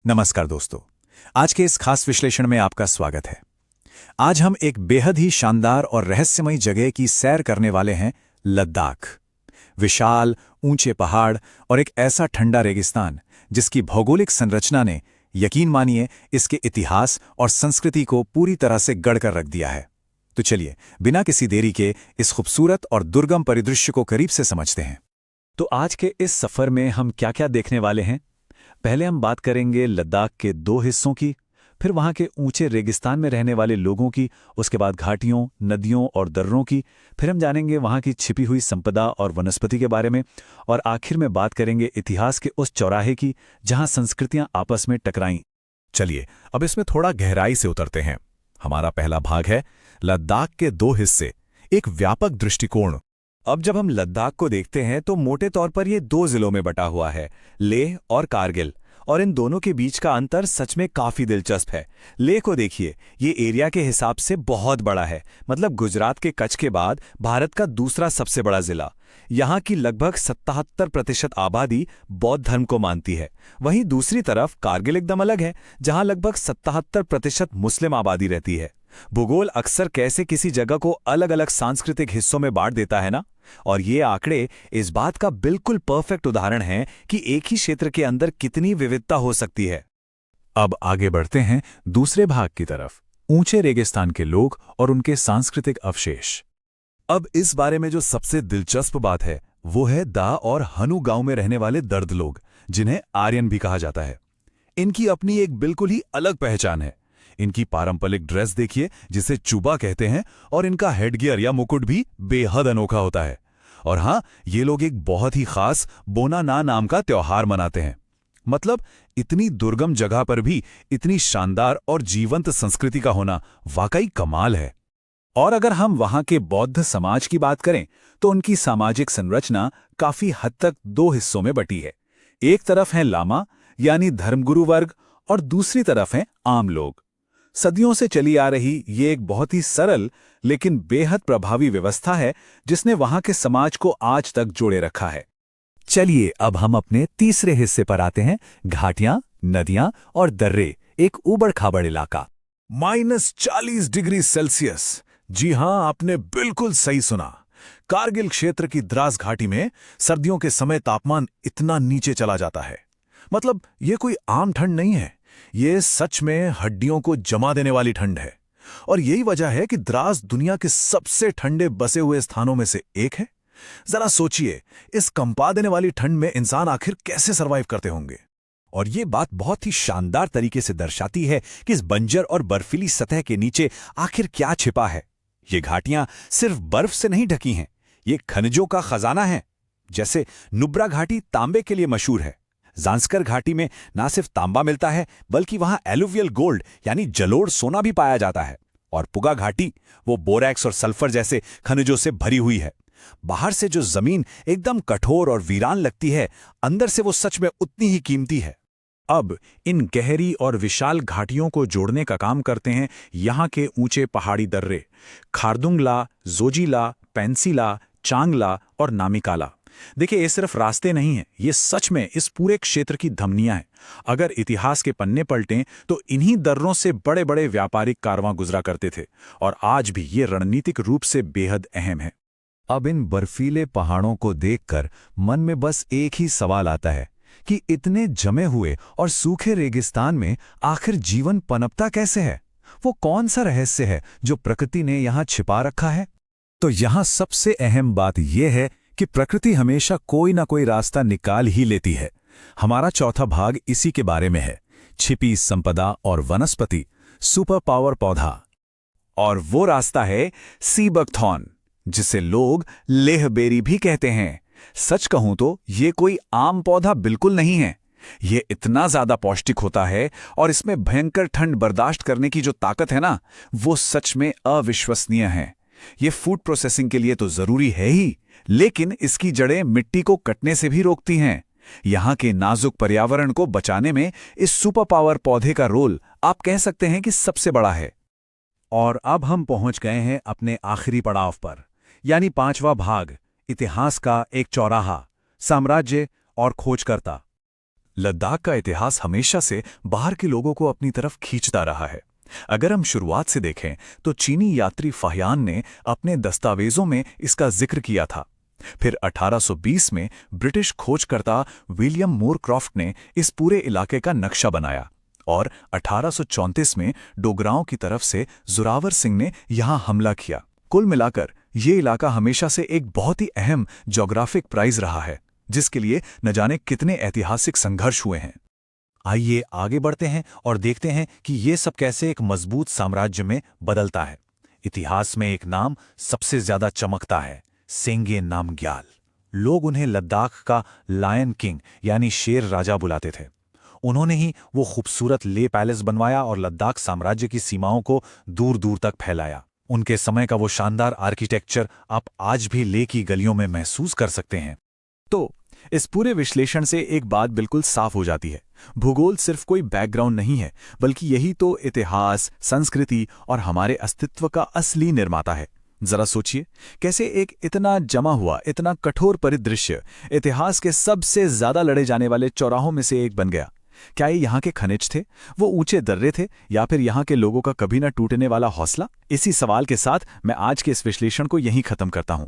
नमस्कार दोस्तों। आज के इस खास विश्लेषण में आपका स्वागत है। आज हम एक बेहद ही शानदार और रहस्यमयी जगह की सैर करने वाले हैं, लद्दाख। विशाल, ऊंचे पहाड़ और एक ऐसा ठंडा रेगिस्तान जिसकी भौगोलिक संरचना ने, यकीन मानिए, इसके इतिहास और संस्कृति को पूरी तरह से गढ़कर रख दिया है। तो चलिए, बिना किसी देरी के इस खूबसूरत और दुर्गम परिदृश्य को करीब से समझते हैं। तो आज के इस सफर में हम क्या-क्या देखने वाले हैं? पहले हम बात करेंगे लद्दाख के दो हिस्सों की, फिर वहाँ के ऊंचे रेगिस्तान में रहने वाले लोगों की, उसके बाद घाटियों, नदियों और दर्रों की, फिर हम जानेंगे वहाँ की छिपी हुई संपदा और वनस्पति के बारे में, और आखिर में बात करेंगे इतिहास के उस चौराहे की जहाँ संस्कृतियाँ आपस में टकराईं। चलिए अब इसमें थोड़ा गहराई से उतरते हैं। हमारा पहला भाग है लद्दाख के दो हिस्से, एक व्यापक दृष्टिकोण। अब जब हम लद्दाख को देखते हैं तो मोटे तौर पर ये दो जिलों में बटा हुआ है, लेह और कारगिल, और इन दोनों के बीच का अंतर सच में काफी दिलचस्प है। लेह को देखिए, ये एरिया के हिसाब से बहुत बड़ा है, मतलब गुजरात के कच्छ के बाद भारत का दूसरा सबसे बड़ा जिला। यहाँ की लगभग 77% आबादी बौद्ध धर्म को मानती है। वहीं दूसरी तरफ कारगिल एकदम अलग है, जहाँ लगभग 77% मुस्लिम आबादी रहती है। भूगोल अक्सर कैसे किसी जगह को अलग अलग सांस्कृतिक हिस्सों में बांट देता है ना, और ये आंकड़े इस बात का बिल्कुल परफेक्ट उदाहरण हैं कि एक ही क्षेत्र के अंदर कितनी विविधता हो सकती है। अब आगे बढ़ते हैं दूसरे भाग की तरफ, ऊंचे रेगिस्तान के लोग और उनके सांस्कृतिक अवशेष। अब इस बारे में जो सबसे दिलचस्प बात है वो है दा और हनु गांव में रहने वाले दर्द लोग, जिन्हें आर्यन भी कहा जाता है। इनकी अपनी एक बिल्कुल ही अलग पहचान है। इनकी पारंपरिक ड्रेस देखिए, जिसे चुबा कहते हैं, और इनका हेडगियर या मुकुट भी बेहद अनोखा होता है। और हाँ, ये लोग एक बहुत ही खास बोना ना नाम का त्योहार मनाते हैं। मतलब इतनी दुर्गम जगह पर भी इतनी शानदार और जीवंत संस्कृति का होना वाकई कमाल है। और अगर हम वहाँ के बौद्ध समाज की बात करें तो उनकी सामाजिक संरचना काफी हद तक दो हिस्सों में बटी है। एक तरफ है लामा यानी धर्मगुरु वर्ग, और दूसरी तरफ हैं आम लोग। सदियों से चली आ रही ये एक बहुत ही सरल लेकिन बेहद प्रभावी व्यवस्था है जिसने वहां के समाज को आज तक जोड़े रखा है। चलिए अब हम अपने तीसरे हिस्से पर आते हैं, घाटियां, नदियां और दर्रे, एक ऊबड़ खाबड़ इलाका। -40 डिग्री सेल्सियस। जी हां, आपने बिल्कुल सही सुना। कारगिल क्षेत्र की द्रास घाटी में सर्दियों के समय तापमान इतना नीचे चला जाता है। मतलब ये कोई आम ठंड नहीं है, ये सच में हड्डियों को जमा देने वाली ठंड है। और यही वजह है कि द्रास दुनिया के सबसे ठंडे बसे हुए स्थानों में से एक है। जरा सोचिए, इस कंपा देने वाली ठंड में इंसान आखिर कैसे सरवाइव करते होंगे। और ये बात बहुत ही शानदार तरीके से दर्शाती है कि इस बंजर और बर्फीली सतह के नीचे आखिर क्या छिपा है। ये घाटियां सिर्फ बर्फ से नहीं ढकी हैं, ये खनिजों का खजाना है। जैसे नुब्रा घाटी तांबे के लिए मशहूर है। ज़ांस्कर घाटी में ना सिर्फ तांबा मिलता है, बल्कि वहां एलुवियल गोल्ड यानी जलोढ़ सोना भी पाया जाता है। और पुगा घाटी, वो बोरैक्स और सल्फर जैसे खनिजों से भरी हुई है। बाहर से जो जमीन एकदम कठोर और वीरान लगती है, अंदर से वो सच में उतनी ही कीमती है। अब इन गहरी और विशाल घाटियों को जोड़ने का काम करते हैं यहाँ के ऊंचे पहाड़ी दर्रे, खारदुंगला, जोजिला, पेंसिला, चांगला और नामिकाला। देखिए, ये सिर्फ रास्ते नहीं हैं, ये सच में इस पूरे क्षेत्र की धमनियां हैं। अगर इतिहास के पन्ने पलटें तो इन्हीं दर्रों से बड़े बड़े व्यापारिक कारवां गुजरा करते थे, और आज भी ये रणनीतिक रूप से बेहद अहम है। अब इन बर्फीले पहाड़ों को देखकर मन में बस एक ही सवाल आता है कि इतने जमे हुए और सूखे रेगिस्तान में आखिर जीवन पनपता कैसे है। वो कौन सा रहस्य है जो प्रकृति ने यहाँ छिपा रखा है? तो यहाँ सबसे अहम बात यह है कि प्रकृति हमेशा कोई ना कोई रास्ता निकाल ही लेती है। हमारा चौथा भाग इसी के बारे में है, छिपी संपदा और वनस्पति, सुपर पावर पौधा। और वो रास्ता है सी बकथॉर्न, जिसे लोग लेहबेरी भी कहते हैं। सच कहूं तो ये कोई आम पौधा बिल्कुल नहीं है। ये इतना ज्यादा पौष्टिक होता है और इसमें भयंकर ठंड बर्दाश्त करने की जो ताकत है ना, वो सच में अविश्वसनीय है। ये फूड प्रोसेसिंग के लिए तो जरूरी है ही, लेकिन इसकी जड़ें मिट्टी को कटने से भी रोकती हैं। यहाँ के नाजुक पर्यावरण को बचाने में इस सुपर पावर पौधे का रोल आप कह सकते हैं कि सबसे बड़ा है। और अब हम पहुंच गए हैं अपने आखिरी पड़ाव पर, यानी पांचवा भाग, इतिहास का एक चौराहा, साम्राज्य और खोजकर्ता। लद्दाख का इतिहास हमेशा से बाहर के लोगों को अपनी तरफ खींचता रहा है। अगर हम शुरुआत से देखें तो चीनी यात्री फाहियान ने अपने दस्तावेजों में इसका जिक्र किया था। फिर 1820 में ब्रिटिश खोजकर्ता विलियम मोरक्रॉफ्ट ने इस पूरे इलाके का नक्शा बनाया और 1834 में डोगराओं की तरफ से जोरावर सिंह ने यहां हमला किया। कुल मिलाकर ये इलाका हमेशा से एक बहुत ही अहम ज्योग्राफिक प्राइज रहा है, जिसके लिए न जाने कितने ऐतिहासिक संघर्ष हुए हैं। आइए आगे बढ़ते हैं और देखते हैं कि ये सब कैसे एक मजबूत साम्राज्य में बदलता है। इतिहास में एक नाम सबसे ज्यादा चमकता है, सेंगे नामग्याल। लोग उन्हें लद्दाख का लायन किंग यानी शेर राजा बुलाते थे। उन्होंने ही वो खूबसूरत ले पैलेस बनवाया और लद्दाख साम्राज्य की सीमाओं को दूर दूर तक फैलाया। उनके समय का वो शानदार आर्किटेक्चर आप आज भी ले की गलियों में महसूस कर सकते हैं। तो इस पूरे विश्लेषण से एक बात बिल्कुल साफ हो जाती है, भूगोल सिर्फ कोई बैकग्राउंड नहीं है, बल्कि यही तो इतिहास, संस्कृति और हमारे अस्तित्व का असली निर्माता है। जरा सोचिए, कैसे एक इतना जमा हुआ, इतना कठोर परिदृश्य इतिहास के सबसे ज्यादा लड़े जाने वाले चौराहों में से एक बन गया। क्या ये यहाँ के खनिज थे, वो ऊंचे दर्रे थे, या फिर यहाँ के लोगों का कभी न टूटने वाला हौसला? इसी सवाल के साथ मैं आज के इस विश्लेषण को यहीं खत्म करता हूं।